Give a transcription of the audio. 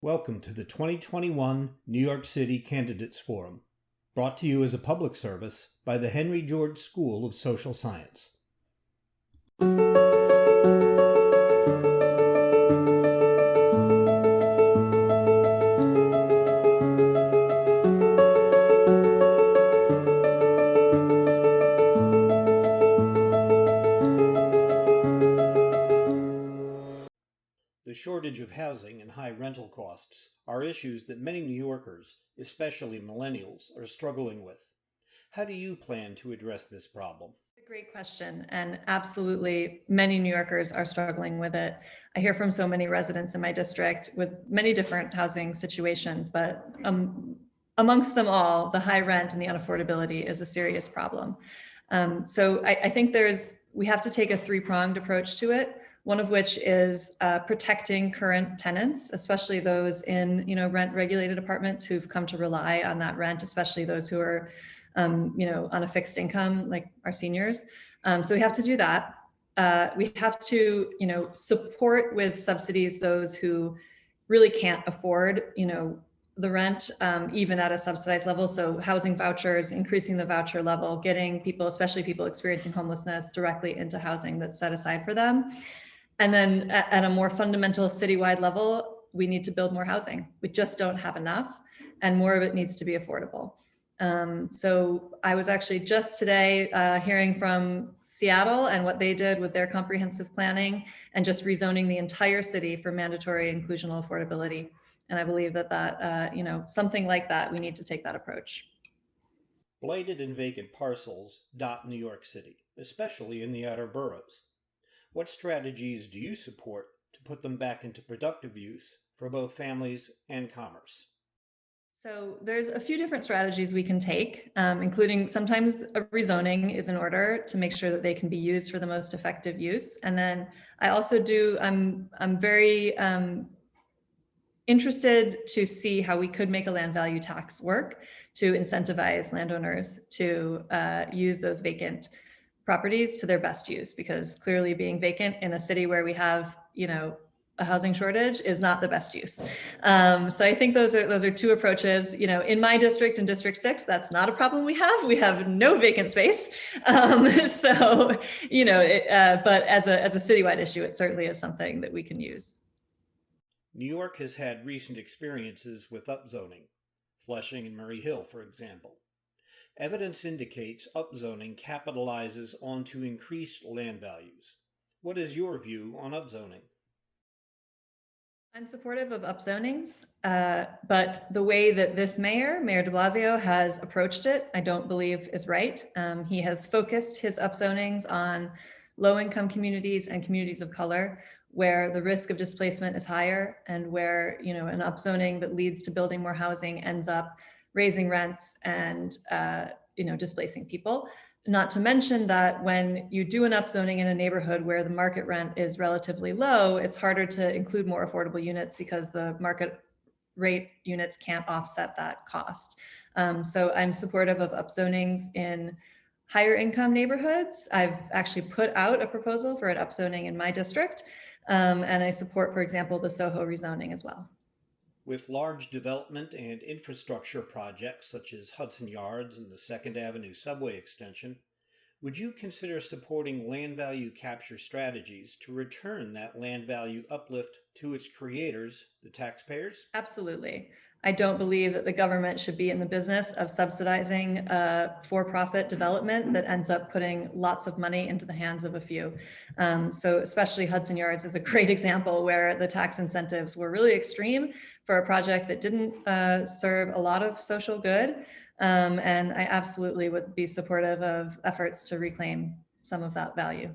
Welcome to the 2021 New York City Candidates Forum, brought to you as a public service by the Henry George School of Social Science. The shortage of housing and high rental costs are issues that many New Yorkers, especially millennials, are struggling with. How do you plan to address this problem? A great question, and absolutely many New Yorkers are struggling with it. I hear from so many residents in my district with many different housing situations, but amongst them all, the high rent and the unaffordability is a serious problem. So I think we have to take a three-pronged approach to it. One of which is protecting current tenants, especially those in rent-regulated apartments who've come to rely on that rent, especially those who are on a fixed income, like our seniors. So we have to do that. We have to support with subsidies those who really can't afford the rent, even at a subsidized level. So housing vouchers, increasing the voucher level, getting people, especially people experiencing homelessness, directly into housing that's set aside for them. And then at a more fundamental citywide level, we need to build more housing. We just don't have enough, and more of it needs to be affordable. So I was actually just today hearing from Seattle and what they did with their comprehensive planning and just rezoning the entire city for mandatory inclusional affordability. And I believe that something like that, we need to take that approach. Blighted and vacant parcels dot New York City, especially in the outer boroughs. What strategies do you support to put them back into productive use for both families and commerce? So there's a few different strategies we can take, including sometimes a rezoning is in order to make sure that they can be used for the most effective use. And then I also I'm very interested to see how we could make a land value tax work to incentivize landowners to use those vacant properties to their best use, because clearly being vacant in a city where we have, a housing shortage is not the best use. So I think those are two approaches. In my district, in District 6, that's not a problem we have. We have no vacant space. But as a citywide issue, it certainly is something that we can use. New York has had recent experiences with upzoning, Flushing and Murray Hill, for example. Evidence indicates upzoning capitalizes onto increased land values. What is your view on upzoning? I'm supportive of upzonings, but the way that this Mayor de Blasio, has approached it, I don't believe is right. He has focused his upzonings on low-income communities and communities of color, where the risk of displacement is higher, and where an upzoning that leads to building more housing ends up raising rents and displacing people. Not to mention that when you do an upzoning in a neighborhood where the market rent is relatively low, it's harder to include more affordable units because the market rate units can't offset that cost. So I'm supportive of upzonings in higher income neighborhoods. I've actually put out a proposal for an upzoning in my district, and I support, for example, the Soho rezoning as well. With large development and infrastructure projects such as Hudson Yards and the 2nd Avenue subway extension, would you consider supporting land value capture strategies to return that land value uplift to its creators, the taxpayers? Absolutely. I don't believe that the government should be in the business of subsidizing for-profit development that ends up putting lots of money into the hands of a few. So especially Hudson Yards is a great example where the tax incentives were really extreme for a project that didn't serve a lot of social good. And I absolutely would be supportive of efforts to reclaim some of that value.